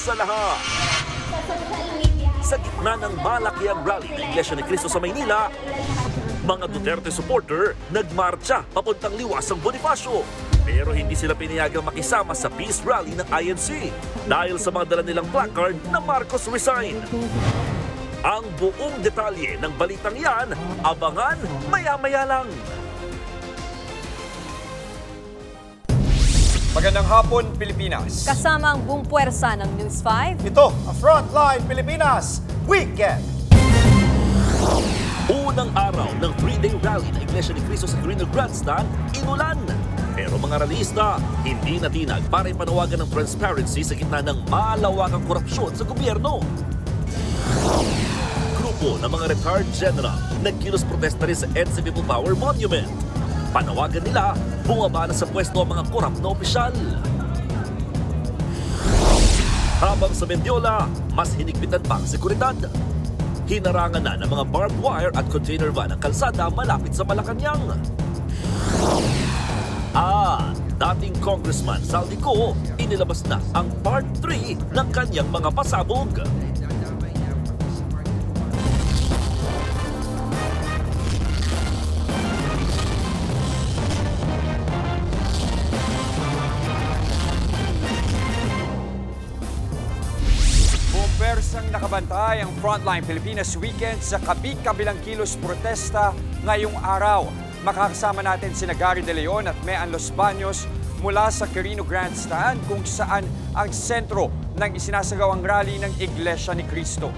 sa lahat. Sa gitna ng malakiang rally ng Iglesia ni Cristo sa Maynila, mga Duterte supporter nagmarcha papuntang Liwasang Bonifacio. Pero hindi sila pinayagang makisama sa peace rally ng INC dahil sa mga dala nilang placard na Marcos resign. Ang buong detalye ng balitang yan, abangan maya-maya lang. Magandang hapon, Pilipinas. Kasama ang buong puwersa ng News 5. Ito ang Frontline Pilipinas Weekend. Unang araw ng 3-day rally ng Iglesia ni Cristo sa Quirino Grandstand, inulan. Pero mga rallyista, hindi natinag para ipanawagan ng transparency sa gitna ng malawakang korupsyon sa gobyerno. Grupo ng mga retired general nagkilos protesta rin sa EDSA People Power Monument. Panawagan nila, bumaba na sa pwesto ang mga korap na opisyal. Habang sa Mendiola, mas hinigpitan pa ang seguridad. Hinarangan na ng mga barbed wire at container van ang kalsada malapit sa Malacanang. Dating Congressman Saldico, inilabas na ang Part 3 ng kanyang mga pasabog. Persang nakabantay ang Frontline Pilipinas Weekend sa kabi-kabilang kilos protesta ngayong araw. Makakasama natin sina Gary De Leon at Mean Los Baños mula sa Quirino Grandstand kung saan ang sentro ng isinasagawang rally ng Iglesia ni Cristo.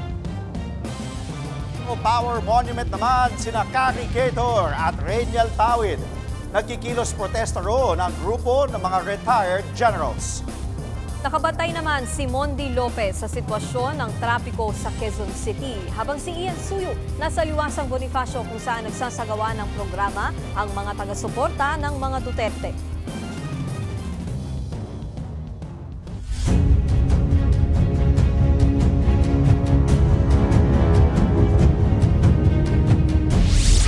Power Monument naman sina Kaki Gator at Rainiel Tawid. Nagkikilos protesta roon ang grupo ng mga retired generals. Nakabantay naman si Mondi Lopez sa sitwasyon ng trapiko sa Quezon City, habang si Ian Suyo nasa Liwasang Bonifacio kung saan nagsasagawa ng programa ang mga taga-suporta ng mga Duterte.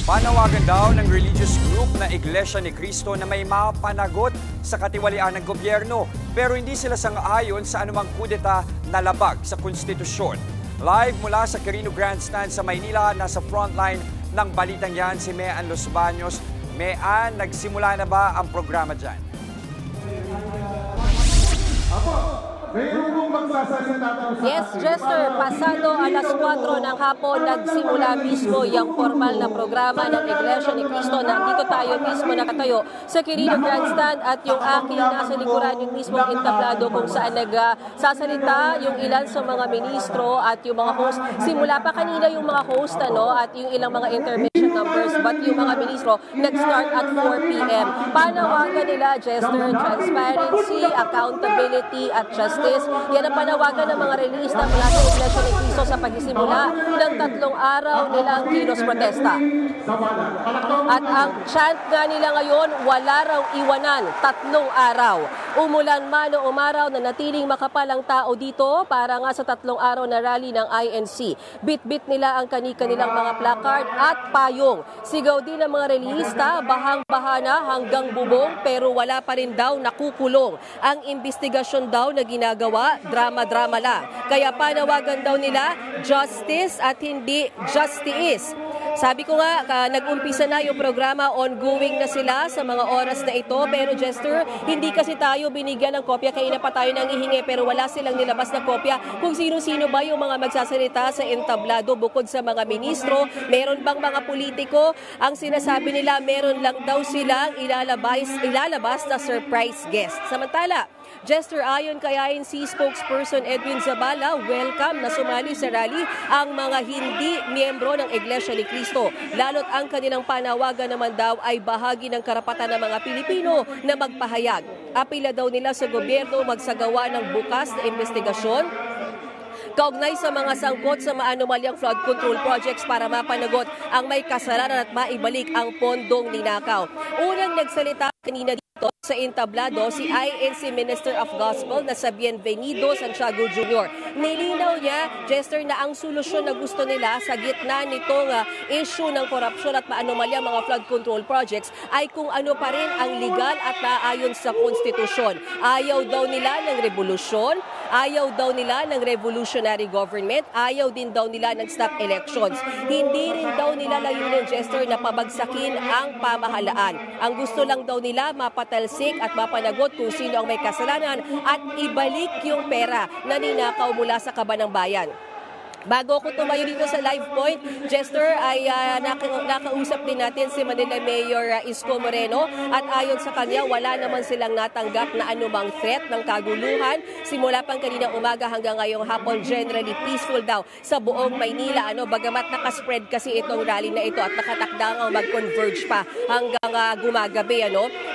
Panawagan daw ng religious group na Iglesia ni Cristo na may mapanagot sa katiwalian ng gobyerno, pero hindi sila sang-ayon sa anumang kudeta na labag sa konstitusyon. Live mula sa Quirino Grandstand sa Maynila, nasa frontline ng balitang yan si Mean Los Baños. Mean, nagsimula na ba ang programa dyan? Yes, Jester, pasado alas 4 ng hapon, nagsimula mismo yung formal na programa ng Iglesia ni Cristo. Nandito tayo mismo nakatayo sa Quirino Grandstand at yung aking nasa likuran yung mismong entablado kung saan nagsasalita yung ilan sa mga ministro at yung mga host. Simula pa kanina yung mga host at yung ilang mga intermission numbers, but yung mga ministro nag-start at 4 p.m. Panawagan nila, Jester, transparency, accountability at justice. Yan ang panawagan ng mga relista mula sa Iglesia ni Cristo sa pagsisimula ng 3 araw nilang kilos protesta. At ang chant nga nila ngayon, wala raw iwanan, 3 araw. Umulan man o umaraw na natiling makapal ang tao dito para nga sa 3 araw na rally ng INC. Bit-bit nila ang kani-kanilang mga placard at payong. Sigaw din ng mga relista, bahang-bahana hanggang bubong pero wala pa rin daw nakukulong. Ang investigasyon daw na ginagawa, drama-drama lang. Kaya panawagan daw nila, justice at hindi justice. Sabi ko nga, nag-umpisa na yung programa, ongoing na sila sa mga oras na ito. Pero Jester, hindi kasi tayo binigyan ng kopya, kaya na pa tayo nang ihingi pero wala silang nilabas na kopya kung sino-sino ba yung mga magsasalita sa entablado bukod sa mga ministro. Meron bang mga politiko? Ang sinasabi nila, meron lang daw silang ilalabas na surprise guest. Samantala, Jester, ayon kay INC spokesperson Edwin Zabala, welcome na sumali sa rally ang mga hindi miyembro ng Iglesia ni Cristo. Lalo't ang kanilang panawagan naman daw ay bahagi ng karapatan ng mga Pilipino na magpahayag. Apila daw nila sa gobyerno magsagawa ng bukas na investigasyon kaugnay sa mga sangkot sa maanumalyang flood control projects para mapanagot ang may kasalanan at maibalik ang pondong ninakaw. Unang nagsalita kanina dito sa entablado si INC Minister of Gospel na sa Bienvenido Santiago Jr. Nilinaw niya, Jester, na ang solusyon na gusto nila sa gitna nitong issue ng korupsyon at maanumalyang mga flood control projects ay kung ano pa rin ang legal at naayon sa konstitusyon. Ayaw daw nila ng revolusyon Ayaw daw nila ng revolutionary government, ayaw din daw nila ng snap elections. Hindi rin daw nila layunin, Jester, na pabagsakin ang pamahalaan. Ang gusto lang daw nila mapatalsik at mapanagot kung sino ang may kasalanan at ibalik yung pera na ninakaw mula sa kaban ng bayan. Bago ko tumayo dito sa Live Point, Jester, ay nakausap din natin si Manila Mayor Isko Moreno at ayon sa kanya, wala naman silang natanggap na anumang threat ng kaguluhan. Simula pang kanina umaga hanggang ngayong hapon, generally peaceful daw sa buong Maynila. Bagamat nakaspread kasi itong rally na ito at nakatakdang mag-converge pa hanggang gumagabi.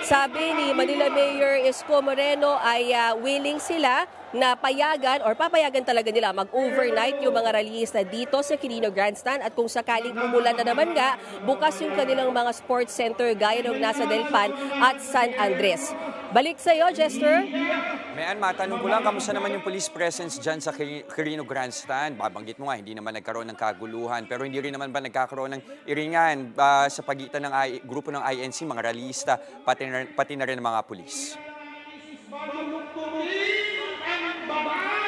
Sabi ni Manila Mayor Isko Moreno ay willing sila na payagan or papayagan talaga nila mag-overnight yung mga rallyista dito sa Quirino Grandstand at kung sakaling umulan na naman nga, bukas yung kanilang mga sports center gaya ng nasa Delpan at San Andres. Balik sa iyo, Jester. Mayan, matanong ko lang, kamusta naman yung police presence dyan sa Quirino Grandstand? Babanggit mo nga, hindi naman nagkaroon ng kaguluhan, pero hindi rin naman ba nagkakaroon ng iringan sa pagitan ng grupo ng INC, mga rallyista, pati na rin ng mga pulis?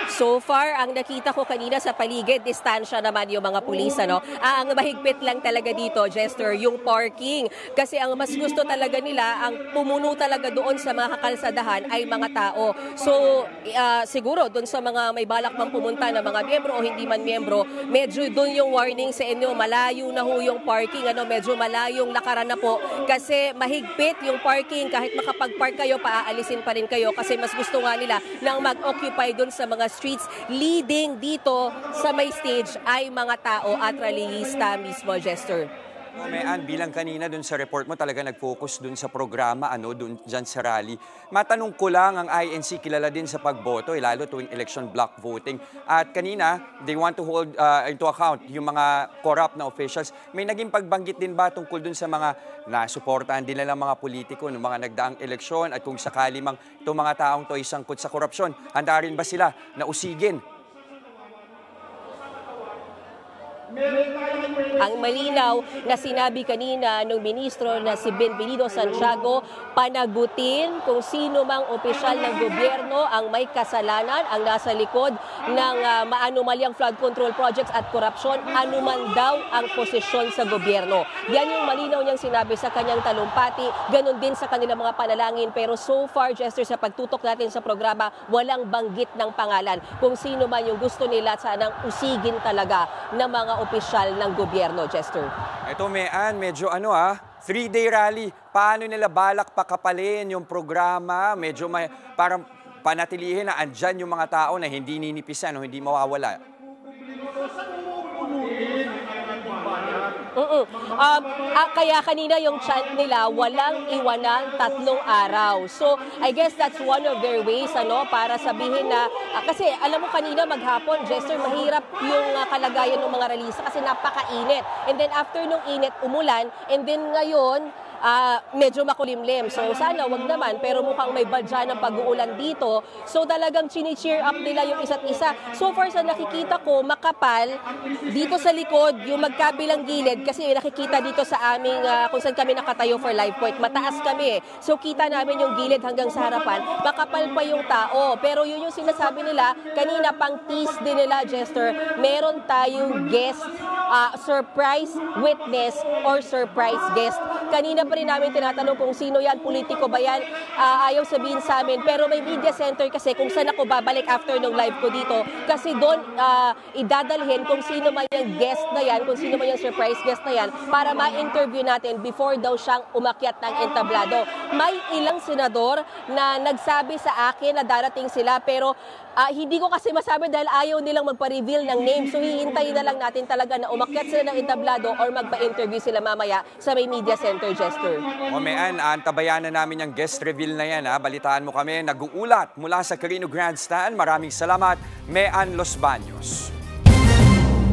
So far, ang nakita ko kanina sa paligid, distansya naman yung mga pulis. Ang mahigpit lang talaga dito, Jester, yung parking. Kasi ang mas gusto talaga nila, ang pumuno talaga doon sa mga kakalsadahan ay mga tao. So, siguro doon sa mga may balak mang pumunta na mga miyembro o hindi man miyembro, medyo doon yung warning sa inyo, malayo na ho yung parking, medyo malayong lakaran na po. Kasi mahigpit yung parking, kahit makapag-park kayo, paaalisin pa rin kayo kasi mas gusto nga nila nang mag-occupy doon sa mga streets leading dito sa may stage ay mga tao at rallyista mismo, Jester. Mayan, bilang kanina dun sa report mo talaga nag-focus dun sa programa, dun dyan sa rally. Matanong ko lang, ang INC kilala din sa pagboto, lalo tuwing election block voting. At kanina, they want to hold into account yung mga corrupt na officials. May naging pagbanggit din ba tungkol dun sa mga nasuportahan din nilang mga politiko ng mga nagdaang eleksyon at kung sakali mang itong mga taong to ay sangkot sa korupsyon, handa rin ba sila na usigin? Ang malinaw na sinabi kanina ng ministro na si Benvenido Santiago, panagutin kung sino mang opisyal ng gobyerno ang may kasalanan, ang nasa likod ng maanumalyang flood control projects at korupsyon, anuman daw ang posisyon sa gobyerno. Yan yung malinaw niyang sinabi sa kanyang talumpati, ganun din sa kanilang mga panalangin. Pero so far, Jester, sa pagtutok natin sa programa, walang banggit ng pangalan kung sino man yung gusto nila sanang usigin talaga ng mga opisyal ng gobyerno, Jester. Ito, Mayan, medyo 3-day rally. Paano nila balak pakapalin yung programa? Medyo parang panatilihin na andyan yung mga tao na hindi ninipisan o hindi mawawala. Kaya kanina yung chant nila, walang iwanan 3 araw. So, I guess that's one of their ways para sabihin na, kasi alam mo kanina maghapon, Jester, mahirap yung kalagayan ng mga rallyista kasi napakainit. And then after nung init, umulan, and then ngayon, medyo makulimlim. So sana wag naman, pero mukhang may badya ng pag-uulan dito. So talagang chini-cheer up nila yung isa't isa. So far sa nakikita ko, makapal dito sa likod, yung magkabilang gilid, kasi nakikita dito sa aming, kung saan kami nakatayo for Live Point, mataas kami. So kita namin yung gilid hanggang sa harapan, makapal pa yung tao. Pero yun yung sinasabi nila, kanina pang tease din nila, Jester, meron tayong guest, surprise witness or surprise guest. Kanina pa rin namin tinatanong kung sino yan, politiko ba yan, ayaw sabihin sa amin. Pero may media center kasi kung saan ako babalik after ng live ko dito. Kasi doon idadalhin kung sino man yung guest na yan, kung sino man yung surprise guest na yan, para ma-interview natin before daw siyang umakyat ng entablado. May ilang senador na nagsabi sa akin na darating sila, pero hindi ko kasi masabi dahil ayaw nilang magpa-reveal ng name. So hihintayin na lang natin talaga na umakyat sila ng entablado or magpa-interview sila mamaya sa may media center, Jester. Mayan, antabayan na namin yung guest reveal na yan. Balitaan mo kami, nag-uulat mula sa Quirino Grandstand. Maraming salamat, Mayan Los Baños.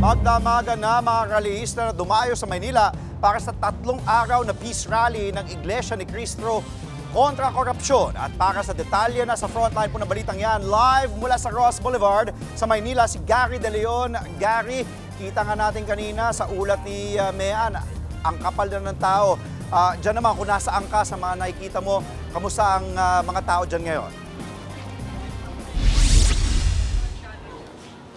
Magdamagan na mga rallyista na dumayo sa Maynila para sa 3 araw na peace rally ng Iglesia ni Cristo kontra korupsyon. At para sa detalye na sa frontline po ng balitang yan, live mula sa Ross Boulevard sa Maynila, si Gary De Leon. Gary, kita nga natin kanina sa ulat ni Mayan, ang kapal na ng tao. Diyan naman, kung nasaan ka sa mga nakikita mo, kamusta ang mga tao dyan ngayon?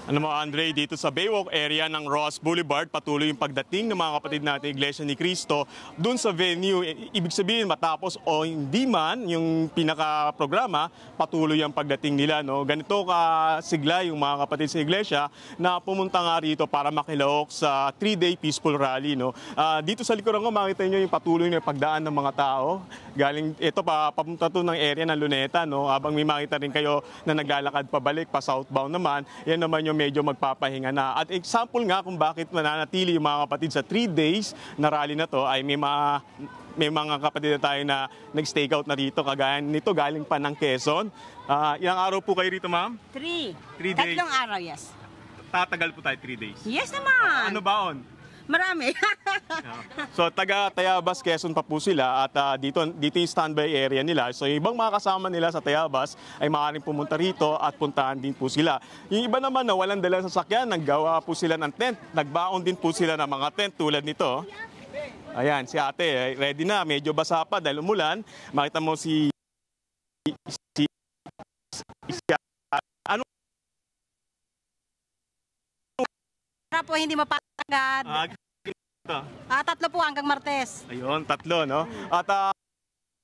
Ano mo, Andre, dito sa Baywalk area ng Ross Boulevard, patuloy yung pagdating ng mga kapatid natin Iglesia ni Cristo dun sa venue. Ibig sabihin, matapos o hindi man yung pinaka-programa, patuloy ang pagdating nila. No? Ganito kasigla yung mga kapatid sa Iglesia na pumunta nga rito para makilahok sa 3-day peaceful rally. No? Dito sa likuran ko, makita nyo yung patuloy na pagdaan ng mga tao. Galing, ito papunta to ng area ng Luneta. No? Habang may makita rin kayo na naglalakad pabalik, pa southbound naman, yan naman yung medyo magpapahinga na. At example nga kung bakit mananatili yung mga kapatid sa 3 days na rally na to ay may mga kapatid na tayo na nag-stake out na rito. Kagaya nito galing pa ng Quezon. Ilang araw po kayo rito, ma'am? 3. 3 days. 3 araw, yes. Tatagal po tayo 3 days. Yes naman. Ano baon? Marami. So taga Tayabas, Quezon pa po sila at dito yung standby area nila. So yung ibang mga kasama nila sa Tayabas ay maaaring pumunta rito at puntahan din po sila. Yung iba naman na walang dalang sasakyan, naggawa po sila ng tent. Nagbaon din po sila ng mga tent tulad nito. Ayan, si ate, ready na. Medyo basa pa dahil umulan. Makita mo si ano? Para po hindi mapagad. 3 po hanggang Martes. Ayun, 3, no? At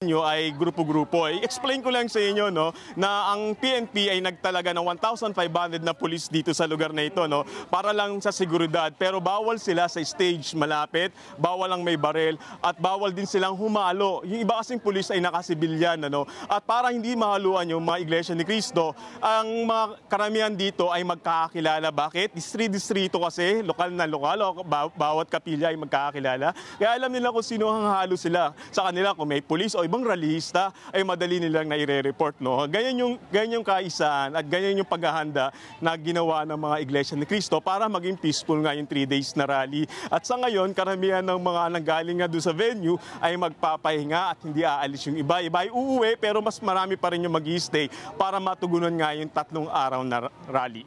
nyo ay grupo-grupo. I-explain ko lang sa inyo no, na ang PNP ay nagtalaga ng 1,500 na pulis dito sa lugar na ito no, para lang sa seguridad. Pero bawal sila sa stage malapit, bawal ang may barel, at bawal din silang humalo. Yung iba kasing pulis ay nakasibilyan. Ano, at para hindi mahaluan yung mga Iglesia ni Cristo, ang mga karamihan dito ay magkakakilala. Bakit? Distrito kasi, lokal na lokal, o bawat kapilya ay magkakakilala. Kaya alam nila kung sino ang halo sila. Sa kanila kung may pulis o ibang rallyista ay madali nilang naire-report. No? Ganyan yung kaisahan at ganyan yung paghahanda na ginawa ng mga Iglesia ni Cristo para maging peaceful nga yung 3 days na rally. At sa ngayon, karamihan ng mga nanggaling nga doon sa venue ay magpapahinga at hindi aalis yung iba. Iba ay uuwi pero mas marami pa rin yung mag-i-stay para matugunan nga yung 3 araw na rally.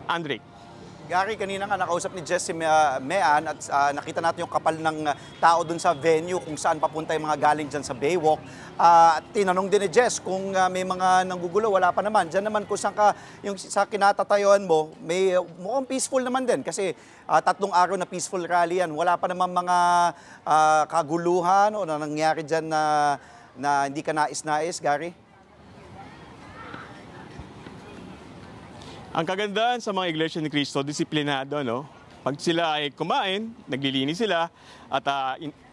Andre. Gary, kanina nga nakausap ni Jesse Mean at nakita natin yung kapal ng tao dun sa venue kung saan papunta yung mga galing dyan sa Baywalk. At tinanong din ni Jess kung may mga nanggugulo, wala pa naman. Diyan naman kung saan ka, yung sa kinatatayuan mo, may mukhang peaceful naman din kasi 3 araw na peaceful rally yan. Wala pa naman mga kaguluhan o na nangyari dyan na hindi ka nais-nais, Gary? Ang kagandahan sa mga Iglesia ni Cristo, disiplinado, no? Pag sila ay kumain, naglilinis sila, at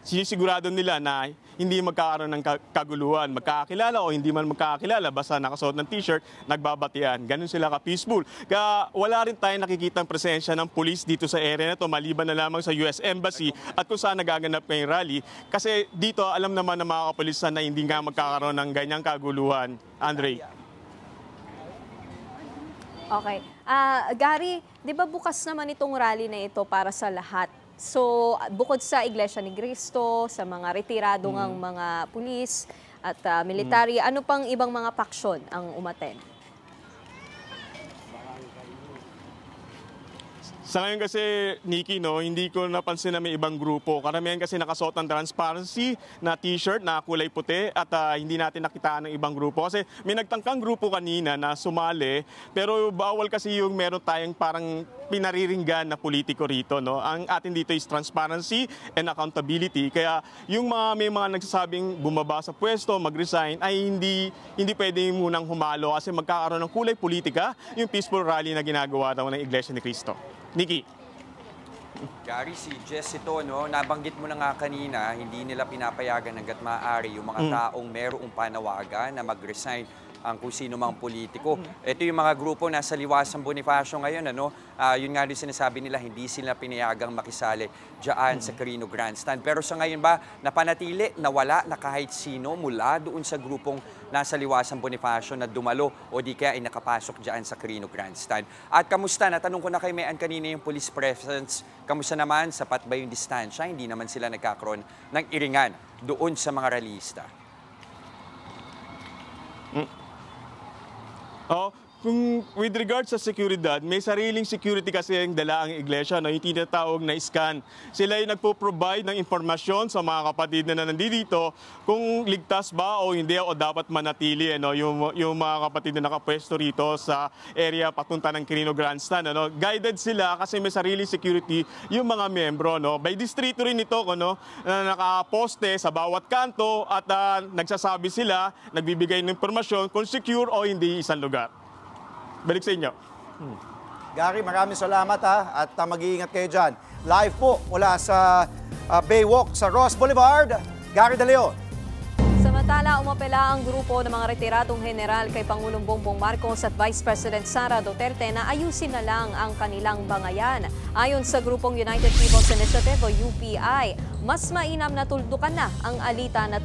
sinisigurado nila na hindi magkakaroon ng kaguluhan, magkakakilala o hindi man magkakakilala, basta nakasuot ng t-shirt, nagbabatian. Ganun sila ka-peaceful. Kaya wala rin tayong nakikitang presensya ng pulis dito sa area na to, maliban na lamang sa US Embassy at kung saan nagaganap ngayong rally. Kasi dito, alam naman ng mga kapulisan na hindi nga magkakaroon ng ganyang kaguluhan. Andre. Okay. Gary, di ba bukas naman itong rally na ito para sa lahat? So, bukod sa Iglesia ni Cristo, sa mga retirado ngang mga pulis at military, ano pang ibang mga paksyon ang umattend? Sa ngayon kasi, Nikki, no, hindi ko napansin na may ibang grupo. Karamihan kasi nakasuot ng transparency na t-shirt na kulay puti at hindi natin nakitaan ng ibang grupo. Kasi may nagtangkang grupo kanina na sumali, pero bawal kasi yung meron tayong parang pinariringgan na politiko rito. No? Ang atin dito is transparency and accountability. Kaya yung may mga nagsasabing bumaba sa pwesto, mag-resign, ay hindi pwede munang humalo kasi magkakaroon ng kulay politika yung peaceful rally na ginagawa daw ng Iglesia ni Cristo. Nikki. Gary, si Jess ito, no, nabanggit mo na nga kanina, hindi nila pinapayagan hanggat maaari yung mga taong merong panawagan na mag-resign ang kung sino mang politiko. Ito yung mga grupo nasa Liwasang Bonifacio ngayon, ano? Yun nga rin sinasabi nila, hindi sila pinayagang makisali dyan sa Quirino Grandstand. Pero sa ngayon ba, napanatili, nawala na kahit sino mula doon sa grupong nasa Liwasang Bonifacio na dumalo o di kaya ay nakapasok dyan sa Quirino Grandstand. At kamusta? Natanong ko na kay Mean kanina yung police presence. Kamusta naman? Sapat ba yung distansya? Hindi naman sila nagkakaroon ng iringan doon sa mga rallyista. Kung with regards sa seguridad, may sariling security kasi ang dala ang iglesia, no? Yung tinatawag na scan. Sila ay nagpo-provide ng impormasyon sa mga kapatid na nandito kung ligtas ba o hindi o dapat manatili, no? Yung mga kapatid na nakapwesto rito sa area patunta ng Quirino Grandstand. No? Guided sila kasi may sariling security yung mga membro. No? By distrito rin ito, no? Na nakaposte sa bawat kanto at nagsasabi sila, nagbibigay ng impormasyon kung secure o hindi isang lugar. Balik sa inyo. Gary, maraming salamat at mag-iingat kayo dyan. Live po mula sa Baywalk sa Ross Boulevard, Gary De Leon. Samantala, umapela ang grupo ng mga retiradong general kay Pangulong Bongbong Marcos at Vice President Sara Duterte na ayusin na lang ang kanilang bangayan. Ayon sa grupong United People's Initiative o UPI, mas mainam na tuldukan na ang alitan at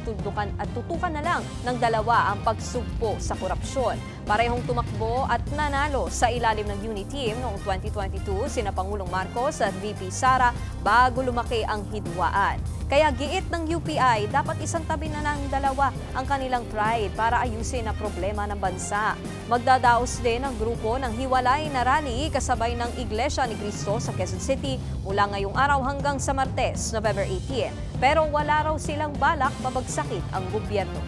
tutukan na lang ng dalawa ang pagsugpo sa korupsyon. Parehong tumakbo at nanalo sa ilalim ng Unity Team noong 2022 sina Pangulong Marcos at VP Sara bago lumaki ang hidwaan. Kaya giit ng UPI, dapat isang tabi na ng dalawa ang kanilang pride para ayusin ang problema ng bansa. Magdadaos din ang grupo ng hiwalay na rally kasabay ng Iglesia ni Cristo sa Quezon City mula ngayong araw hanggang sa Martes, November 18. Pero wala raw silang balak babagsakin ang gobyerno.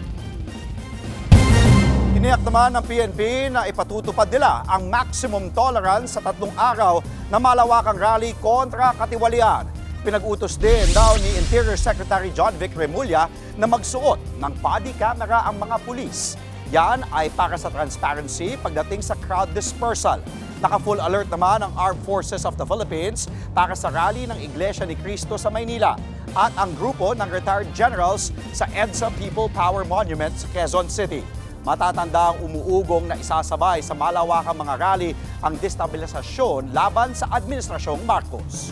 Iniyak naman ng PNP na ipatutupad nila ang maximum tolerance sa 3 araw na malawakang rally kontra katiwalian. Pinag-utos din daw ni Interior Secretary John Vic Remulla na magsuot ng body camera ang mga pulis. Yan ay para sa transparency pagdating sa crowd dispersal. Naka-full alert naman ang Armed Forces of the Philippines para sa rally ng Iglesia ni Cristo sa Maynila at ang grupo ng retired generals sa EDSA People Power Monument sa Quezon City. Matatanda ang umuugong na isasabay sa malawakang mga rally ang destabilisasyon laban sa Administrasyong Marcos.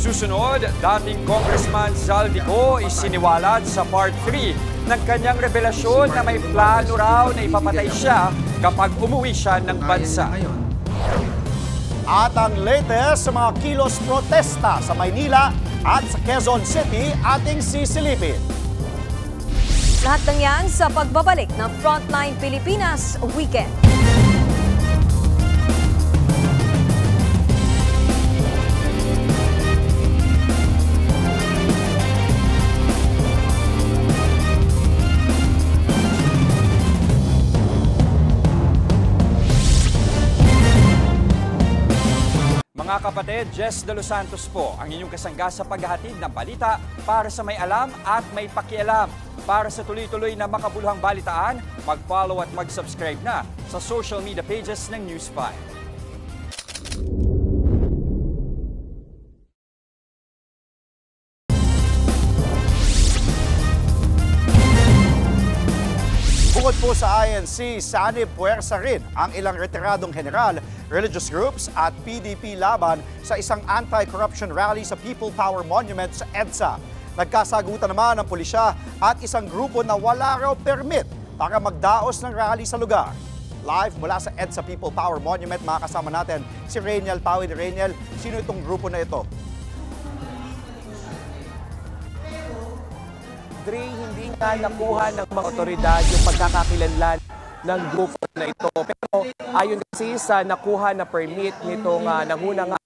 Susunod, dating Congressman Zaldico isiniwalat sa Part 3 ng kanyang revelasyon na may plano raw na ipapatay siya kapag umuwi siya ng bansa. At ang latest sa mga kilos protesta sa Maynila at sa Quezon City ating sisilipin. Lahat ng yan sa pagbabalik ng Frontline Pilipinas Weekend. Mga kapatid, Jess De Los Santos po ang inyong kasangga sa paghahatid ng balita para sa may alam at may pakialam. Para sa tuloy-tuloy na makabuluhang balitaan, mag-follow at mag-subscribe na sa social media pages ng News 5. Bukod po sa INC, sanib puwersa rin ang ilang retiradong general, religious groups at PDP laban sa isang anti-corruption rally sa People Power Monument sa EDSA. Nagkasagutan naman ang pulisya at isang grupo na wala raw permit para magdaos ng rally sa lugar. Live mula sa EDSA People Power Monument, makakasama natin si Rainiel Pawid. Rainiel, sino itong grupo na ito? Dre, hindi nga nakuha ng mga otoridad yung pagkakakilanlan ng grupo na ito. Pero ayon kasi sa nakuha na permit nitong nanguna nga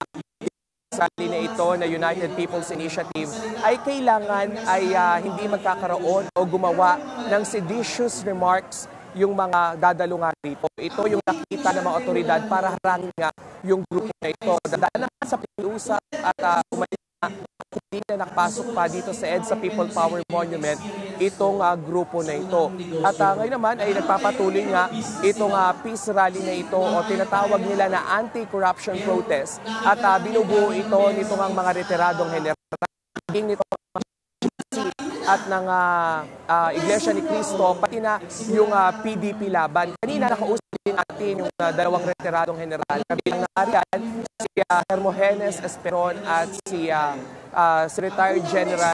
rally na ito na United People's Initiative ay kailangan ay hindi magkakaroon o gumawa ng seditious remarks yung mga dadalungan rito. Ito yung nakita ng mga otoridad para harangin nga yung grupo na ito. Dadaan naman sa pag-uusap at umalis na hindi na nakapasok pa dito sa EDSA People Power Monument itong grupo na ito. At ngayon naman ay nagpapatuloy nga itong peace rally na ito o tinatawag nila na anti-corruption protest. At binubuo ito nitong ang mga retiradong general nito at ng Iglesia ni Cristo, pati na yung PDP laban. Kanina nakausap din natin yung dalawang retiradong general. Kabilang nariyan si Hermogenes Esperon at si retired General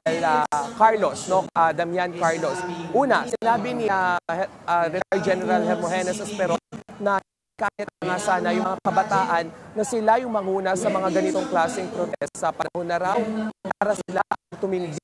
Carlos, Damian Carlos. Una, sinabi ni retired General Hermogenes Esperon na kahit nga sana yung mga kabataan na sila yung manguna sa mga ganitong klaseng protest sa panahon na raw para sila tumindi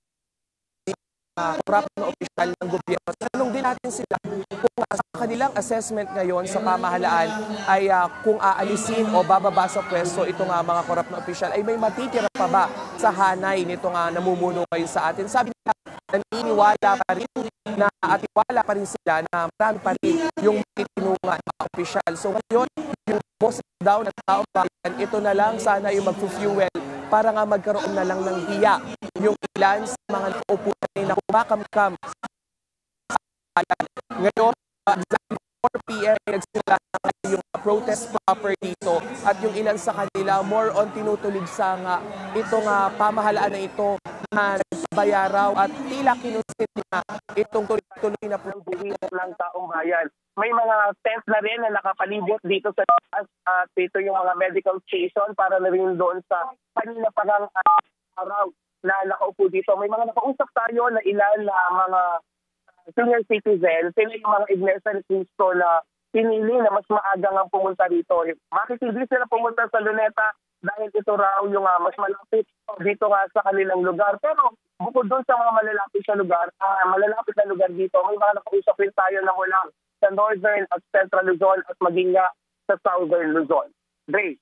korap na opisyal ng gobyerno. Tanong din natin sila kung sa kanilang assessment ngayon sa pamahalaan ay kung aalisin o bababa sa pwesto itong mga korap na opisyal ay may matitira pa ba sa hanay nito nga namumuno ngayon sa atin. Sabi nila, naniniwala pa rin na at iwala pa rin sila na marami pa rin yung titinungan ng mga opisyal. So ngayon, yung boss daw ng taong bayan, ito na lang sana yung mag-fuel para nga magkaroon na lang ng hiya yung ilan sa mga nakaupunan na kumakamkam. Ngayon, 4 p.m. nagsimula yung protest proper dito at yung ilan sa kanila more on tinutulig sa nga itong pamahalaan na ito na nagbayaraw at tila kinusit na itong tuloy na pagbuhin ng taong bayan. May mga tent na rin na nakapalibot dito sa taas at ito yung mga medical station para na rin doon sa kanina parang araw na nakaupo dito. May mga nakausap tayo na ilan na mga senior citizens, sila yung mga Iglesia ni Cristo na pinili na mas maaga nga pumunta rito. Bakit hindi sila pumunta sa Luneta? Dahil ito raw yung mas malapit dito nga sa kanilang lugar. Pero bukod doon sa mga malalapit na lugar dito, may mga nakausap rin tayo na mula sa Northern at Central Luzon at maging nga sa Southern Luzon. Dre.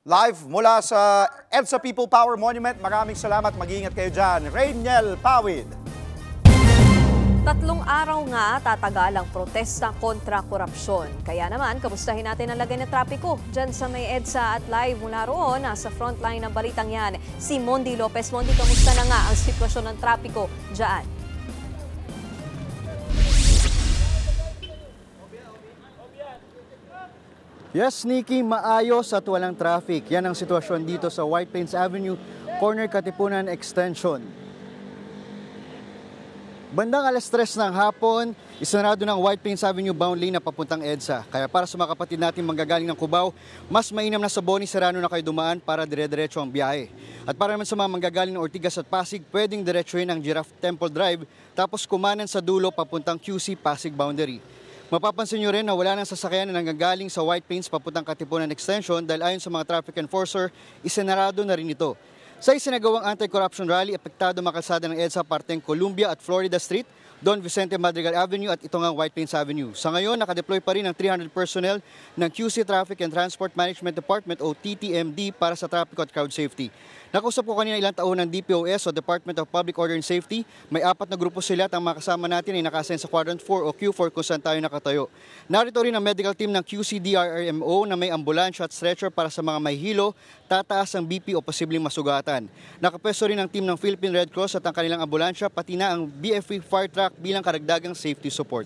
Live mula sa EDSA People Power Monument. Maraming salamat. Mag-iingat kayo dyan. Rainiel Pawid. 3 araw nga tatagal ang protesta kontra korupsyon. Kaya naman, kamustahin natin ang lagay ng trapiko dyan sa may EDSA at live mula roon. Nasa frontline ng balitang yan, si Mondi Lopez. Mondi, kamusta na nga ang sitwasyon ng trapiko dyan? Yes, Nikki, maayos at walang traffic. Yan ang sitwasyon dito sa White Plains Avenue, corner Katipunan Extension. Bandang 3:00 ng hapon, isinarado ng White Plains Avenue bound lane na papuntang EDSA. Kaya para sa mga kapatid natin manggagaling ng Cubao, mas mainam na sa Boni Serrano na kayo dumaan para dire-diretso ang biyahe. At para naman sa mga manggagaling ng Ortigas at Pasig, pwedeng diretsuhin ang Giraffe Temple Drive tapos kumanan sa dulo papuntang QC Pasig boundary. Mapapansin nyo rin na wala nang sasakyan na nanggagaling sa White Plains papuntang Katipunan Extension dahil ayon sa mga traffic enforcer, isinarado na rin ito. Sa isinagawang anti-corruption rally, apektado makalsada ng EDSA parteng Columbia at Florida Street, Don Vicente Madrigal Avenue at ito nga White Plains Avenue. Sa ngayon, nakadeploy pa rin ang 300 personnel ng QC Traffic and Transport Management Department o TTMD para sa traffic at crowd safety. Nakausap ko kanina ilang taon ng DPOS o Department of Public Order and Safety. May 4 na grupo sila at ang mga kasama natin ay nakasign sa Quadrant 4 o Q4 kung saan tayo nakatayo. Narito rin ang medical team ng QC-DRRMO na may ambulansya at stretcher para sa mga may hilo, tataas ang BP o posibleng masugatan. Nakapwesto rin ang team ng Philippine Red Cross at ang kanilang ambulansya, pati na ang BFE fire truck bilang karagdagang safety support.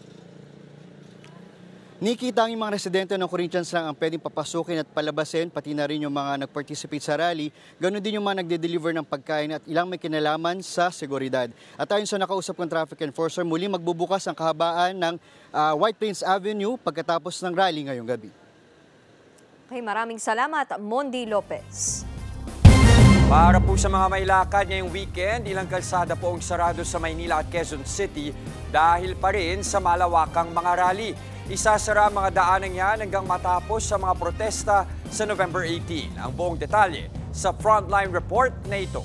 Nikki, tanging mga residente ng Corinthians lang ang pwedeng papasukin at palabasin, pati na rin yung mga nag-participate sa rally. Ganon din yung mga nagde-deliver ng pagkain at ilang may kinalaman sa seguridad. At ayon sa nakausap ng traffic enforcer, muli magbubukas ang kahabaan ng White Plains Avenue pagkatapos ng rally ngayong gabi. Okay, maraming salamat, Mondi Lopez. Para po sa mga may lakad ngayong weekend, ilang kalsada po ang sarado sa Maynila at Quezon City dahil pa rin sa malawakang mga rally. Isasara ang mga daanang yan hanggang matapos sa mga protesta sa November 18. Ang buong detalye sa Frontline Report na ito.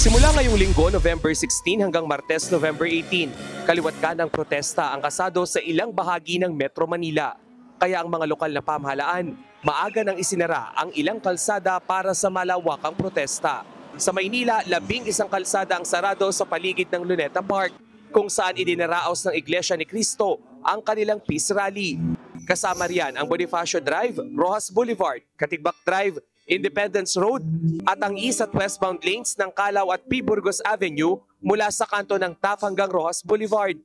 Simula ngayong linggo, November 16 hanggang Martes, November 18, kaliwat ka ng protesta ang kasado sa ilang bahagi ng Metro Manila. Kaya ang mga lokal na pamahalaan, maaga nang isinara ang ilang kalsada para sa malawakang protesta. Sa Maynila, 11 kalsada ang sarado sa paligid ng Luneta Park, kung saan idinaraos ng Iglesia ni Cristo ang kanilang peace rally. Kasama riyan ang Bonifacio Drive, Rojas Boulevard, Katigbak Drive, Independence Road at ang east at westbound lanes ng Calao at P. Burgos Avenue mula sa kanto ng TAF hanggang Rojas Boulevard.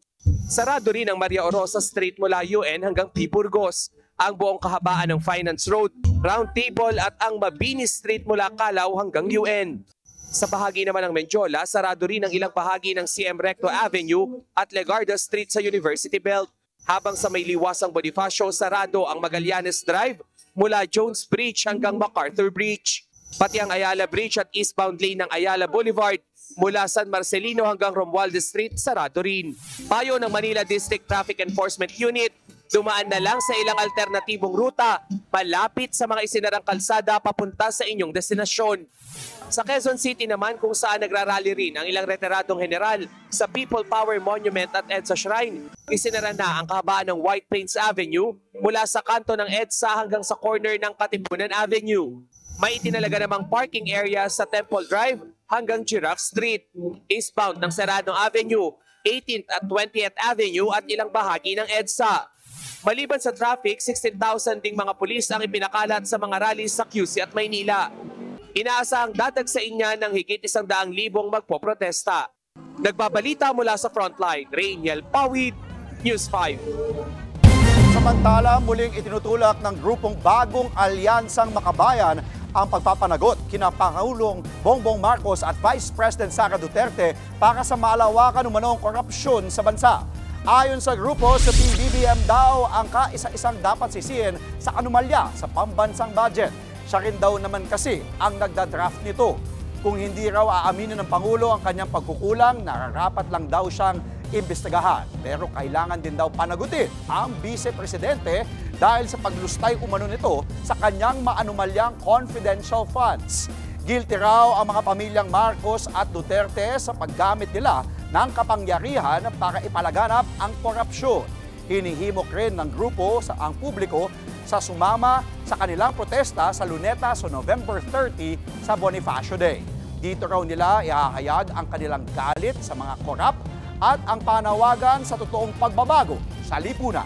Sarado rin ang Maria Orosa Street mula UN hanggang P. Burgos, ang buong kahabaan ng Finance Road, Round Table at ang Mabini Street mula Calao hanggang UN. Sa bahagi naman ng Mendiola, sarado rin ang ilang bahagi ng CM Recto Avenue at Legarda Street sa University Belt. Habang sa may liwasang Bonifacio, sarado ang Magallanes Drive mula Jones Bridge hanggang MacArthur Bridge. Pati ang Ayala Bridge at eastbound lane ng Ayala Boulevard mula San Marcelino hanggang Romualdez Street, sarado rin. Payo ng Manila District Traffic Enforcement Unit, Dumaan na lang sa ilang alternatibong ruta, malapit sa mga isinarang kalsada papunta sa inyong destinasyon. Sa Quezon City naman kung saan nagrarally rin ang ilang retiradong general sa People Power Monument at EDSA Shrine, isinara na ang kahabaan ng White Plains Avenue mula sa kanto ng EDSA hanggang sa corner ng Katipunan Avenue. May itinalaga namang parking area sa Temple Drive hanggang Giraffe Street. Eastbound ng Serrano Avenue, 18th at 20th Avenue at ilang bahagi ng EDSA. Maliban sa traffic, 16,000 ding mga pulis ang ipinakalat sa mga rally sa QC at Maynila. Inaasahang dadagsain niya ng higit 100,000 magpoprotesta. Nagbabalita mula sa frontline, Rainiel Pawid, News 5. Samantala, muling itinutulak ng grupong Bagong Alyansang Makabayan ang pagpapanagot kina Pangulong Bongbong Marcos at Vice President Sara Duterte para sa malawakan umanong korupsyon sa bansa. Ayon sa grupo, sa PBBM daw ang kaisa-isang dapat sisihin sa anomalya sa pambansang budget. Siya rin daw naman kasi ang nagdadraft nito. Kung hindi raw aaminin ng Pangulo ang kanyang pagkukulang, nararapat lang daw siyang imbestigahan. Pero kailangan din daw panagutin ang Vice Presidente dahil sa paglustay umano nito sa kanyang maanumalyang confidential funds. Guilty raw ang mga pamilyang Marcos at Duterte sa paggamit nila ng kapangyarihan para ipalaganap ang korupsyon. Hinihimok rin ng grupo ang publiko sa sumama sa kanilang protesta sa Luneta sa November 30 sa Bonifacio Day. Dito raw nila ihahayag ang kanilang galit sa mga korap at ang panawagan sa totoong pagbabago sa lipunan.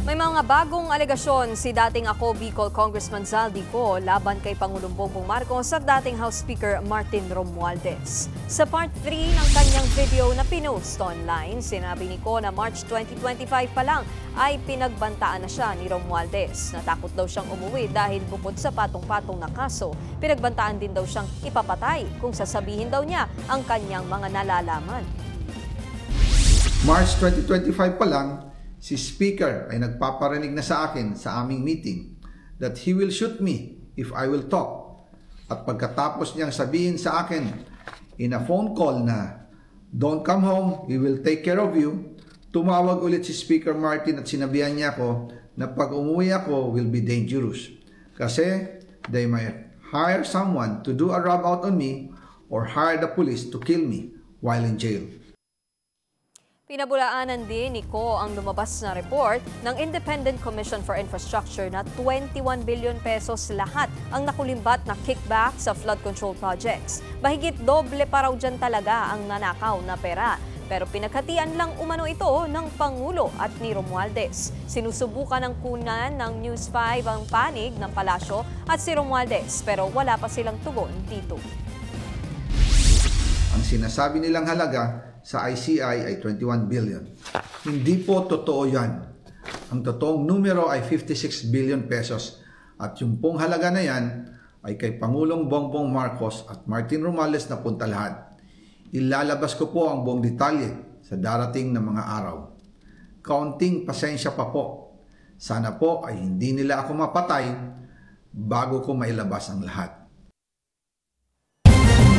May mga bagong alegasyon si dating Ako Bicol Congressman Zaldico laban kay Pangulong Bongbong Marcos at dating House Speaker Martin Romualdez. Sa part 3 ng kanyang video na pinost online, sinabi ni Ko na March 2025 pa lang ay pinagbantaan na siya ni Romualdez. Natakot daw siyang umuwi dahil bukod sa patong-patong na kaso, pinagbantaan din daw siyang ipapatay kung sasabihin daw niya ang kanyang mga nalalaman. March 2025 pa lang, si Speaker ay nagpaparinig na sa akin sa aming meeting that he will shoot me if I will talk. At pagkatapos niyang sabihin sa akin in a phone call na, "Don't come home, we will take care of you," tumawag ulit si Speaker Martin at sinabihan niya ako na pag umuwi ako will be dangerous. Kasi they might hire someone to do a rob out on me or hire the police to kill me while in jail. Pinabulaanan din ni Ko ang lumabas na report ng Independent Commission for Infrastructure na 21 billion pesos lahat ang nakulimbat na kickback sa flood control projects. Mahigit doble pa raw dyan talaga ang nanakaw na pera. Pero pinaghatian lang umano ito ng Pangulo at ni Romualdez. Sinusubukan ng kunan ng News 5 ang panig ng palasyo at si Romualdez pero wala pa silang tugon dito. Ang sinasabi nilang halaga sa ICI ay 21 billion. Hindi po totoo yan. Ang totoong numero ay 56 billion pesos at yung pong halaga na yan ay kay Pangulong Bongbong Marcos at Martin Romualdez na punta lahat. Ilalabas ko po ang buong detalye sa darating na mga araw. Kaunting pasensya pa po. Sana po ay hindi nila ako mapatay bago ko mailabas ang lahat.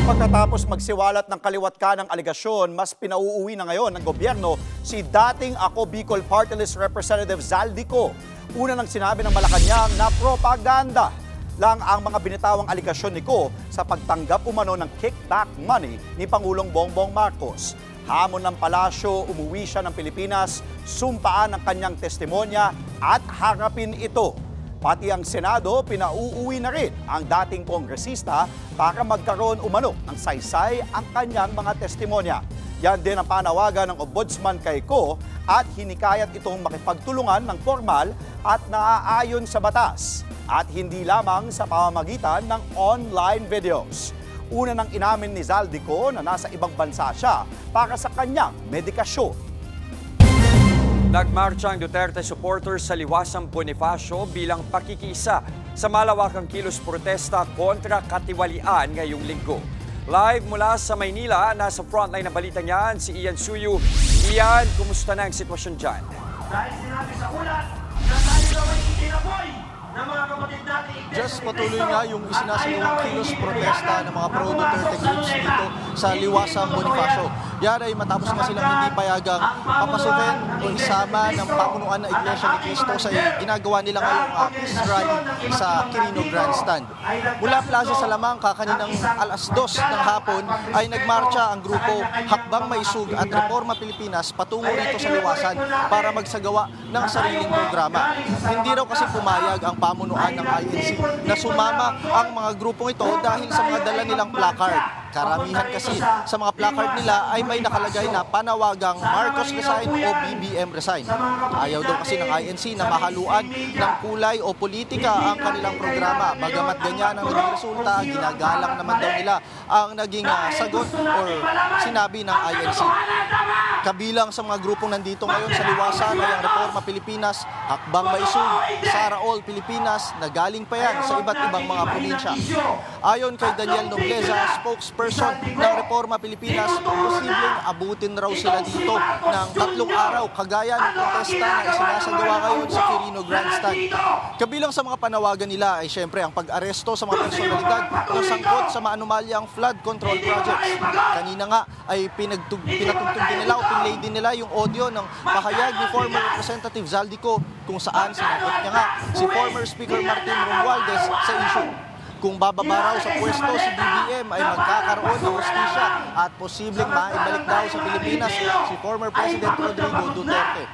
Pagkatapos magsiwalat ng kaliwat kanang aligasyon, mas pinauuwi na ngayon ng gobyerno si dating Ako Bicol Party List Representative Zaldico. Una nang sinabi ng Malacanang na propaganda lang ang mga binitawang aligasyon ni Ko sa pagtanggap umano ng kickback money ni Pangulong Bongbong Marcos. Hamon ng palasyo, umuwi siya ng Pilipinas, sumpaan ang kanyang testimonya at harapin ito. Pati ang Senado, pinauuwi na rin ang dating kongresista para magkaroon umano ng saysay ang kanyang mga testimonya. Yan din ang panawagan ng Ombudsman kay Ko at hinikayat itong makipagtulungan ng formal at naaayon sa batas at hindi lamang sa pamamagitan ng online videos. Una nang inamin ni Zaldico na nasa ibang bansa siya para sa kanyang medikasyon. Nagmarcha ang Duterte supporters sa Liwasang Bonifacio bilang pakikisa sa malawakang kilos protesta kontra katiwalian ngayong linggo. Live mula sa Maynila, nasa frontline ng balitang yan, si Ian Suyu. Ian, kumusta na ang sitwasyon dyan? Dahil sinabi sa ulat na tayo daw ay itinaboy ng mga kapatid natin. Just patuloy nga yung isinasagawang kilos protesta ng mga pro-Duterte groups dito sa Liwasang Bonifacio. Yan ay matapos nga silang hindi payagang papasukin o isama ng pamunuan ng Iglesia ni Cristo sa ginagawa nila ngayong peace rally sa Quirino Grandstand. Mula Plaza Salamanca kaninang alas 2 ng hapon ay nagmarcha ang grupo Hakbang Maisug at Reforma Pilipinas patungo rito sa Liwasan para magsagawa ng sariling programa. Hindi raw kasi pumayag ang pamunuan ng INC na sumama ang mga grupong ito dahil sa mga dala nilang placard. Karamihan kasi sa mga placard nila ay may nakalagay na panawagang Marcos resign o BBM resign. Ayaw daw kasi ng INC na mahaluan ng kulay o politika ang kanilang programa. Bagamat ganyan ang naging resulta, ginagalang naman daw nila ang naging sagot or sinabi ng INC. Kabilang sa mga grupong nandito ngayon sa Liwasan ay ang Reforma Pilipinas, Hakbang Maisug, Sara All Pilipinas na galing pa yan sa iba't ibang mga probinsya. Ayon kay Daniel Nobleza, spokesperson ng Reforma Pilipinas, posibleng abutin raw sila dito ng 3 araw kagaya ng protesta na isinasagawa ngayon sa Quirino Grandstand. Kabilang sa mga panawagan nila ay syempre ang pag-aresto sa mga personalidad na sangkot sa maanumalyang flood control projects. Kanina nga ay pinatugtog din nila o pinlay din nila yung audio ng pahayag ni former Representative Zaldico kung saan sinangkot niya nga si former Speaker Martin Romualdez sa issue. Kung bababa raw sa pwesto si BBM ay magkakaroon ng hustisya at posibleng maibalik daw sa Pilipinas si former President Rodrigo Duterte.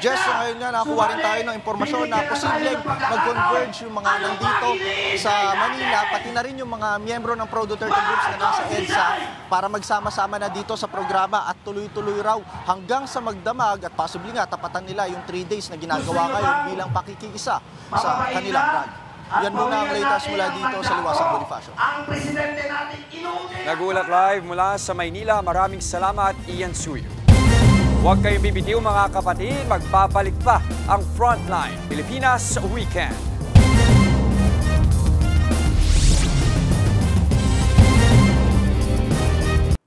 Jess, ngayon nga nakakuha rin tayo ng impormasyon na posibleng mag-converge yung mga nandito sa Manila, pati na rin yung mga miyembro ng pro-Duterte groups na nasa EDSA para magsama-sama na dito sa programa at tuloy-tuloy raw hanggang sa magdamag at possibly nga tapatan nila yung 3 days na ginagawa ngayon bilang pakikiisa sa kanilang rally. Yan muna ang latest mula dito sa Liwasang Bonifacio. Nagulat live mula sa Maynila. Maraming salamat, Ian Suyo. Huwag kayong bibitiw mga kapatid, magbabalik pa ang Frontline Pilipinas Weekend.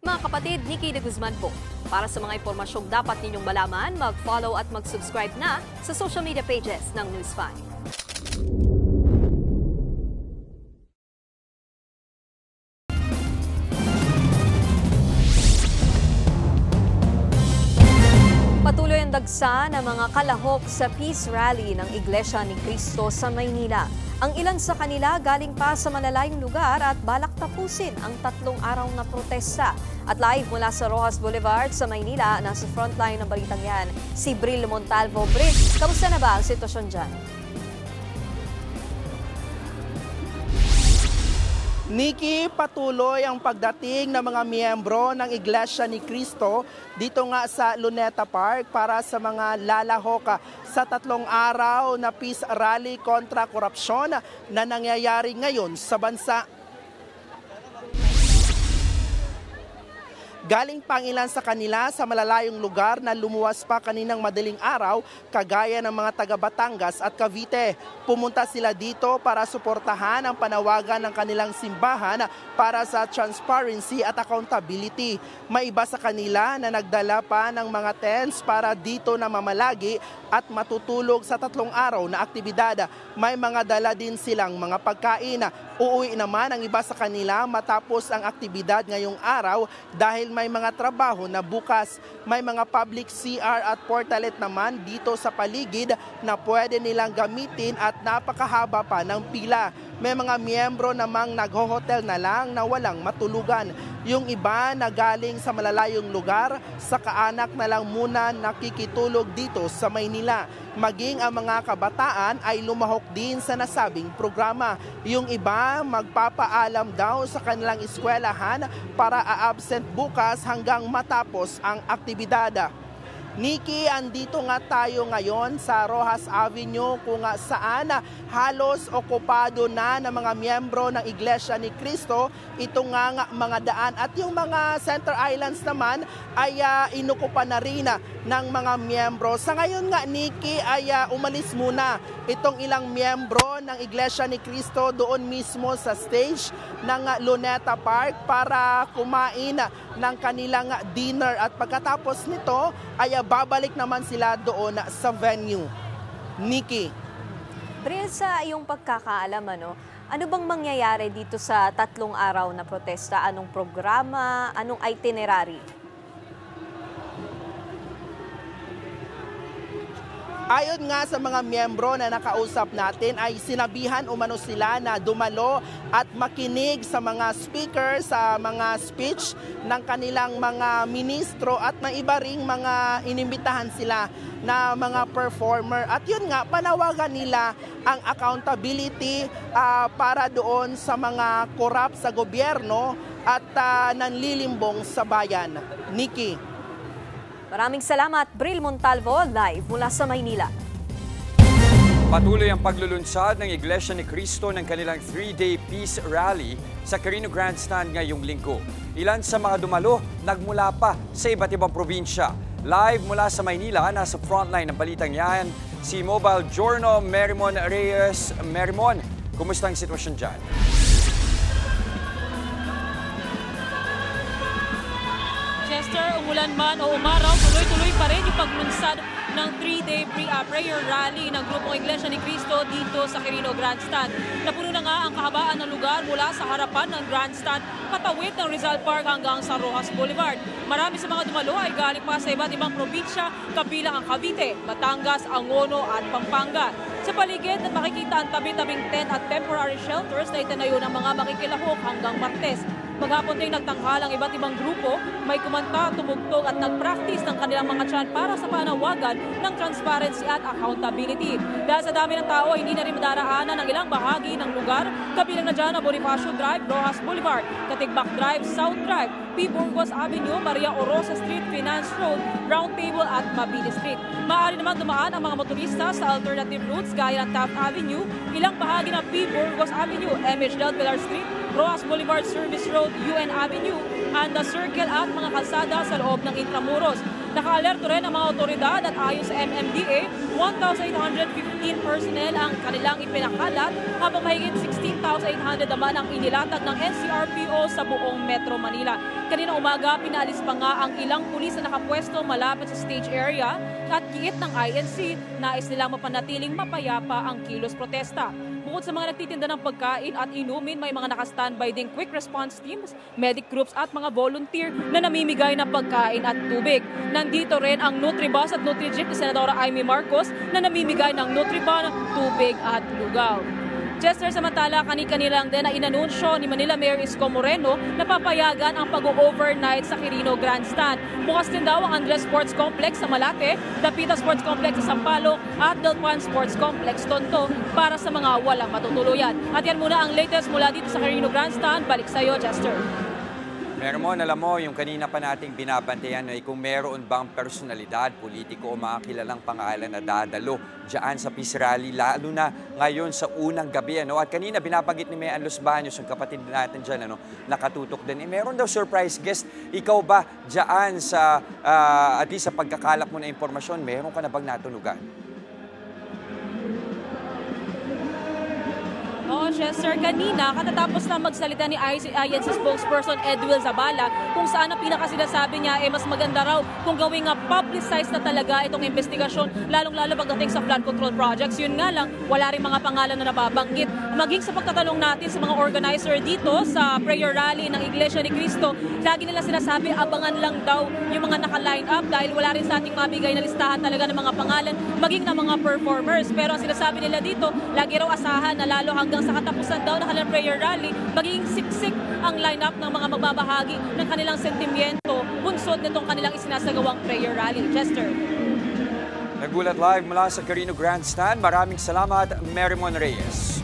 Mga kapatid, Nikki de Guzman po. Para sa mga impormasyong dapat ninyong malaman, mag-follow at mag-subscribe na sa social media pages ng News 5. Patuloy ang dagsa ng mga kalahok sa peace rally ng Iglesia ni Cristo sa Maynila. Ang ilan sa kanila galing pa sa malalayong lugar at balak tapusin ang 3 araw na protesta. At live mula sa Rojas Boulevard sa Maynila, nasa frontline ng balitang yan, si Bril Montalvo. Bril, kamusta na ba ang sitwasyon dyan? Nikki, patuloy ang pagdating ng mga miyembro ng Iglesia ni Cristo dito nga sa Luneta Park para sa mga lalahok sa 3 araw na peace rally kontra korupsyon na nangyayari ngayon sa bansa. Galing pang ilan sa kanila sa malalayong lugar na lumuwas pa kaninang madaling araw, kagaya ng mga taga Batangas at Cavite. Pumunta sila dito para suportahan ang panawagan ng kanilang simbahan para sa transparency at accountability. May iba sa kanila na nagdala pa ng mga tents para dito na mamalagi at matutulog sa 3 araw na aktibidad. May mga dala din silang mga pagkain. Uuwi naman ang iba sa kanila matapos ang aktibidad ngayong araw dahil may mga trabaho na bukas. May mga public CR at portalet naman dito sa paligid na pwede nilang gamitin at napakahaba pa ng pila. May mga miyembro namang nagho-hotel na lang na walang matulugan. Yung iba na galing sa malalayong lugar, sa kaanak na lang muna nakikitulog dito sa Maynila. Maging ang mga kabataan ay lumahok din sa nasabing programa. Yung iba magpapaalam daw sa kanilang eskwelahan para a-absent bukas hanggang matapos ang aktibidad. Nikki, andito nga tayo ngayon sa Rojas Avenue kung saan halos okupado na ng mga miyembro ng Iglesia ni Cristo itong nga mga daan at yung mga Center Islands naman ay inukupan na rin ng mga miyembro. Sa ngayon nga, Nikki, ay umalis muna itong ilang miyembro ng Iglesia ni Cristo doon mismo sa stage ng Luneta Park para kumain ng kanilang dinner at pagkatapos nito ay babalik naman sila doon sa venue. Nikki. Bril, sa iyong pagkakaalam, Ano bang mangyayari dito sa 3 araw na protesta? Anong programa? Anong itinerary? Ayon nga sa mga miyembro na nakausap natin ay sinabihan umano sila na dumalo at makinig sa mga speaker, sa mga speech ng kanilang mga ministro at may iba ring mga inimbitahan sila na mga performer. At yun nga, panawagan nila ang accountability para doon sa mga korap sa gobyerno at nanlilimbong sa bayan. Nikki. Maraming salamat, Bril Montalvo, live mula sa Maynila. Patuloy ang paglulunsad ng Iglesia ni Cristo ng kanilang 3-day peace rally sa Quirino Grandstand ngayong linggo. Ilan sa mga dumalo nagmula pa sa iba't ibang probinsya. Live mula sa Maynila, nasa frontline ng balitang yan, si Mobile Journal Merimon Reyes. Merimon, kumusta ang sitwasyon dyan? Chester, umulan man o umaraw, tuloy-tuloy pa rin yung paglunsad ng 3-day prayer rally ng Grupong Iglesia ni Cristo dito sa Quirino Grandstand. Napuno na nga ang kahabaan ng lugar mula sa harapan ng Grandstand, patawid ng Rizal Park hanggang sa Rojas Boulevard. Marami sa mga dumalo ay galing pa sa iba't ibang probinsya, kabilang ang Cavite, Batangas, Angono at Pampanga. Sa paligid at makikita ang tabi-tabing tent at temporary shelters na itinayo ng mga makikilahok hanggang Martes. Maghapon ding nagtanghal ang iba't ibang grupo, may kumanta, tumugtog at nag-practice ng kanilang mga chant para sa panawagan ng transparency at accountability. Dahil sa dami ng tao, hindi na rin madaraanan ang ilang bahagi ng lugar, kabilang na dyan ang Bonifacio Drive, Rojas Boulevard, Katigbak Drive, South Drive, P. Burgos Avenue, Maria Orosa Street, Finance Road, Round Table at Mabini Street. Maaari naman dumaan ang mga motorista sa alternative routes gaya ng Taft Avenue, ilang bahagi ng P. Burgos Avenue, MH Del Pilar Street, Rojas Boulevard Service Road, UN Avenue, and the Circle at mga kalsada sa loob ng Intramuros. Naka-alerto rin ang mga otoridad at ayon sa MMDA, 1,815 personnel ang kanilang ipinakalat habang mahigit 16,800 naman ang inilatag ng NCRPO sa buong Metro Manila. Kanina umaga, pinaalis pa nga ang ilang pulis na nakapwesto malapit sa stage area at giit ng INC, nais nilang mapanatiling mapayapa ang kilos protesta. Bukod sa mga nagtitinda ng pagkain at inumin, may mga naka-standby ding quick response teams, medic groups at mga volunteer na namimigay ng pagkain at tubig. Nandito rin ang Nutribus at Nutrijeep ni Senadora Amy Marcos na namimigay ng Nutriban, tubig at lugaw. Chester, samantala, kani-kanila lang din na inanunsyo ni Manila Mayor Isko Moreno na papayagan ang pag-overnight sa Quirino Grandstand. Bukas din daw ang Andres Sports Complex sa Malate, Dapita Sports Complex sa Sampaloc at Delpan Sports Complex Tonto para sa mga walang matutuluyan. At yan muna ang latest mula dito sa Quirino Grandstand. Balik sa iyo, Chester. Meron, alam mo, yung kanina pa nating binabantayan ay kung meron bang personalidad, politiko o mga kilalang pangalan na dadalo dyan sa peace rally, lalo na ngayon sa unang gabi. At kanina binabanggit ni Mayan Los Baños, yung kapatid natin dyan, nakatutok din. Meron daw surprise guest. Ikaw ba dyan sa, at least sa pagkakalap mo na impormasyon, meron ka na bang natunugan? Oo, Chester, kanina katatapos na magsalita ni INC spokesperson Edwil Zabala kung saan ang pinakasinasabi niya mas maganda raw kung gawing publicized na talaga itong investigasyon, lalong-lalo pagdating sa flood control projects. Yun nga lang, wala rin mga pangalan na nababanggit. Maging sa pagtatanong natin sa mga organizer dito sa prayer rally ng Iglesia ni Cristo, lagi nila sinasabi abangan lang daw yung mga naka-line up dahil wala rin sa ating mabigay na listahan talaga ng mga pangalan, maging ng mga performers. Pero ang sinasabi nila dito, lagi raw asahan na lalo hanggang sa katapusan daw ng kanilang prayer rally, magiging siksik ang lineup ng mga magbabahagi ng kanilang sentimiento bunsod nitong kanilang isinasagawang prayer rally. Chester. Nagulat live mula sa Quirino Grandstand. Maraming salamat, Merimon Reyes.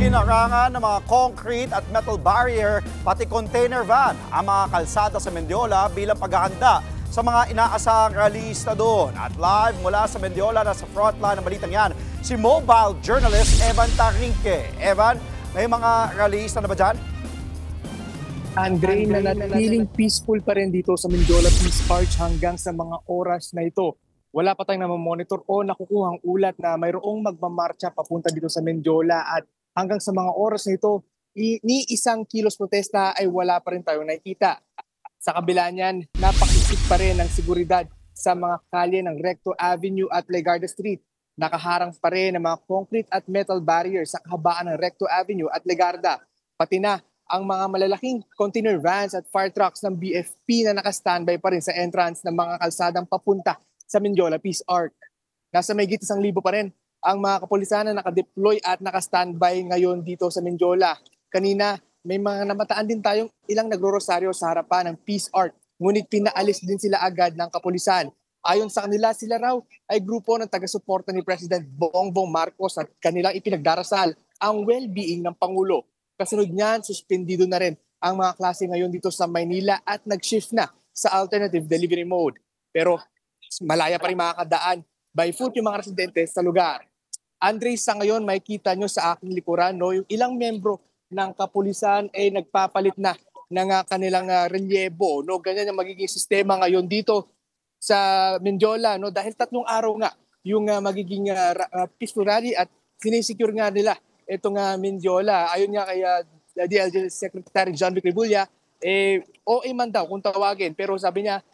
Inarangan ng mga concrete at metal barrier pati container van ang mga kalsada sa Mendiola bilang paghahanda sa mga inaasahang rallyista doon. At live mula sa Mendiola na sa frontline ng balitang yan, si mobile journalist Evan Tarinque. Evan, may mga rallyista na ba dyan? Andre, nanatiling peaceful pa rin dito sa Mendiola Peace Arch hanggang sa mga oras na ito. Wala pa tayong namamonitor o nakukuhang ulat na mayroong magmamarcha papunta dito sa Mendiola at hanggang sa mga oras na ito, ni isang kilos protesta ay wala pa rin tayong nakikita. Sa kabila niyan, napakisip pa rin ang seguridad sa mga kalye ng Recto Avenue at Legarda Street. Nakaharang pa rin ang mga concrete at metal barriers sa kahabaan ng Recto Avenue at Legarda. Pati na ang mga malalaking container vans at fire trucks ng BFP na naka-standby pa rin sa entrance ng mga kalsadang papunta sa Mendiola Peace Arc. Nasa may 1,000 pa rin ang mga kapulisan na nakadeploy at naka-standby ngayon dito sa Mendiola. Kanina, may mga namataan din tayong ilang nagro-rosaryo sa harapan ng Peace Arc, ngunit pinaalis din sila agad ng kapulisan. Ayon sa kanila, sila raw ay grupo ng taga-suporta ni President Bongbong Marcos at kanilang ipinagdarasal ang well-being ng Pangulo. Kasunod niyan, suspendido na rin ang mga klase ngayon dito sa Maynila at nag-shift na sa alternative delivery mode. Pero malaya pa rin makakadaan by foot yung mga residente sa lugar. Andre, sa ngayon makikita nyo sa aking likuran, no, yung ilang membro ng kapulisan ay nagpapalit na ng kanilang relyebo. No? Ganyan ang magiging sistema ngayon dito sa Mendiola, no, dahil 3 araw nga yung magiging peaceful rally at sinisecure nga nila itong Mendiola. Ayon nga kay DLG Secretary John Vic Rebulla, OA man daw kung tawagin, pero sabi niya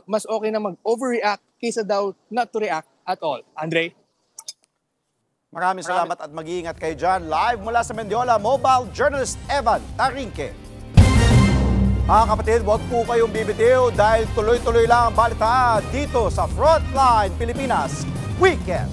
mas okay na mag-overreact kaysa daw not to react at all. Andre? Maraming salamat at mag-iingat kayo dyan. Live mula sa Mendiola, mobile journalist Evan Tarinque. Mga kapatid, huwag po kayong bibitiw dahil tuloy-tuloy lang ang balita dito sa Frontline Pilipinas Weekend.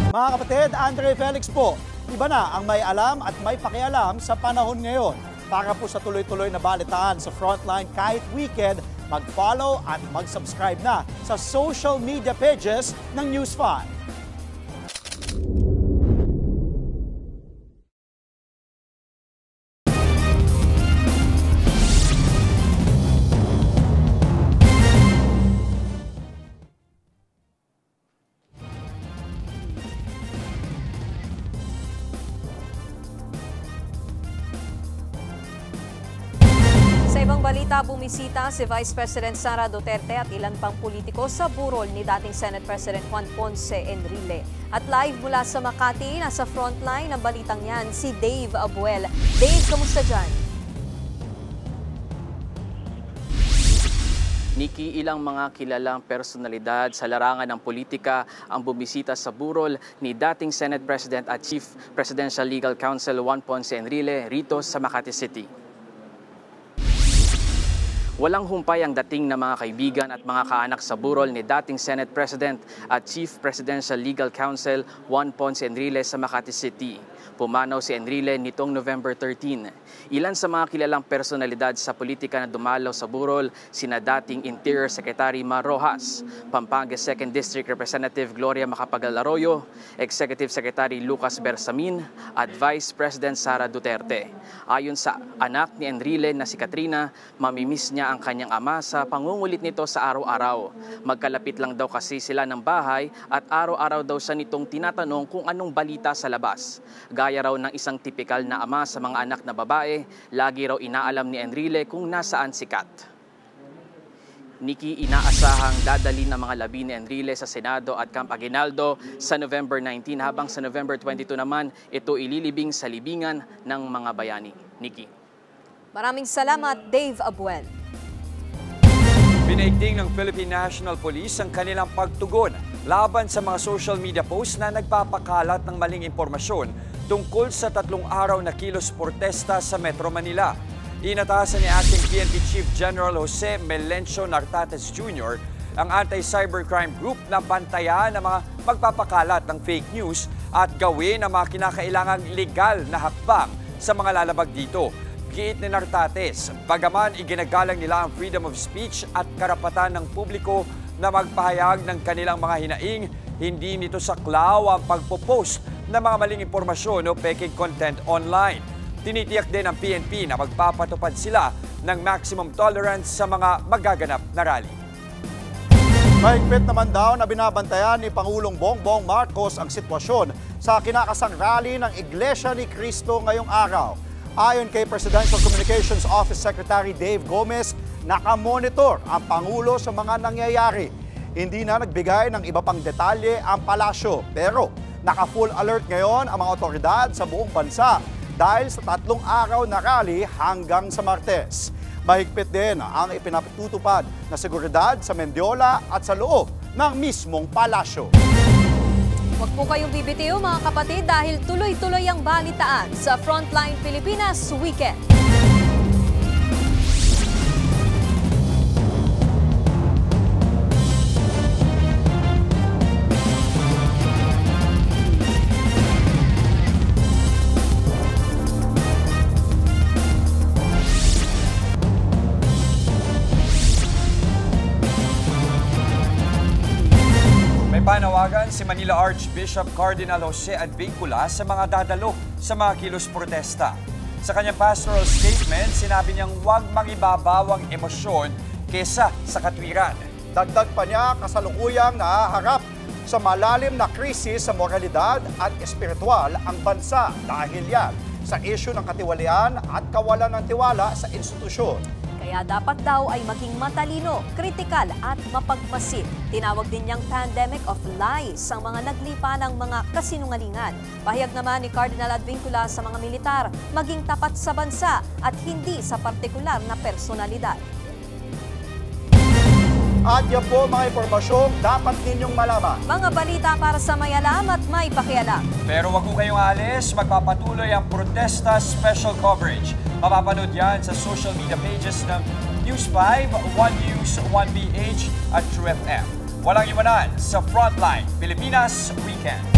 Mga kapatid, Andre Felix po, iba na ang may alam at may pakialam sa panahon ngayon. Para po sa tuloy-tuloy na balitaan sa Frontline kahit weekend, mag-follow at mag-subscribe na sa social media pages ng News 5. Balita, bumisita si Vice President Sara Duterte at ilan pang politiko sa burol ni dating Senate President Juan Ponce Enrile. At live mula sa Makati, nasa frontline ng balitang yan, si Dave Abuel. Dave, kamusta dyan? Nikki, ilang mga kilalang personalidad sa larangan ng politika ang bumisita sa burol ni dating Senate President at Chief Presidential Legal Counsel Juan Ponce Enrile rito sa Makati City. Walang humpay ang dating ng mga kaibigan at mga kaanak sa burol ni dating Senate President at Chief Presidential Legal Counsel Juan Ponce Enrile sa Makati City. Pumanaw si Enrile nitong November 13. Ilan sa mga kilalang personalidad sa politika na dumalaw sa burol, sina dating Interior Secretary Mar Rojas, Pampanga 2nd District Representative Gloria Macapagal-Arroyo, Executive Secretary Lucas Bersamin at Vice President Sara Duterte. Ayon sa anak ni Enrile na si Katrina, mamimiss niya ang kanyang ama sa pangungulit nito sa araw-araw. Magkalapit lang daw kasi sila ng bahay at araw-araw daw siya nitong tinatanong kung anong balita sa labas. Gaya raw ng isang tipikal na ama sa mga anak na babae, lagi raw inaalam ni Enrile kung nasaan si Kat. Nikki, inaasahang dadalhin ng mga labi ni Enrile sa Senado at Camp Aguinaldo sa November 19 habang sa November 22 naman ito ililibing sa libingan ng mga bayani. Nikki. Maraming salamat, Dave Abuel. Pinaigting ng Philippine National Police ang kanilang pagtugon laban sa mga social media posts na nagpapakalat ng maling impormasyon tungkol sa 3 araw na kilos protesta sa Metro Manila. Inatasan ni Acting PNP Chief General Jose Melencio Nartates Jr. ang Anti-Cybercrime Group na bantayan ng mga magpapakalat ng fake news at gawin ang mga kinakailangang legal na hakbang sa mga lalabag dito. Giit ni Nartates, bagaman iginagalang nila ang freedom of speech at karapatan ng publiko na magpahayag ng kanilang mga hinaing, hindi nito saklaw ang pagpopost ng mga maling impormasyon o peking content online. Tinitiyak din ng PNP na magpapatupad sila ng maximum tolerance sa mga magaganap na rally. Mahigpit naman daw na binabantayan ni Pangulong Bongbong Marcos ang sitwasyon sa kinakasang rally ng Iglesia ni Cristo ngayong araw. Ayon kay Presidential Communications Office Secretary Dave Gomez, nakamonitor ang Pangulo sa mga nangyayari. Hindi na nagbigay ng iba pang detalye ang palasyo, pero naka-full alert ngayon ang mga otoridad sa buong bansa dahil sa 3 araw na rally hanggang sa Martes. Mahigpit din ang ipinatutupad na seguridad sa Mendiola at sa loob ng mismong palasyo. Huwag po kayong bibitiw mga kapatid dahil tuloy-tuloy ang balitaan sa Frontline Pilipinas Weekend. Panawagan si Manila Archbishop Cardinal Jose Advincula sa mga dadalo sa mga kilos protesta. Sa kanyang pastoral statement, sinabi niyang huwag mangibabaw ang emosyon kesa sa katwiran. Dagdag pa niya, kasalukuyang nahaharap sa malalim na krisis sa moralidad at espiritual ang bansa dahil yan sa isyu ng katiwalian at kawalan ng tiwala sa institusyon. Kaya dapat daw ay maging matalino, kritikal at mapagmasid. Tinawag din niyang pandemic of lies ang mga naglipa ng mga kasinungalingan. Pahayag naman ni Cardinal Advincula sa mga militar, maging tapat sa bansa at hindi sa partikular na personalidad. At yan po mga impormasyong dapat ninyong malaman. Mga balita para sa may alam at may pakialam. Pero wag po kayong alis, magpapatuloy ang protesta special coverage. Mapapanood yan sa social media pages ng News 5, 1 News, 1PH at True FM. Walang iwanan sa Frontline Pilipinas Weekend.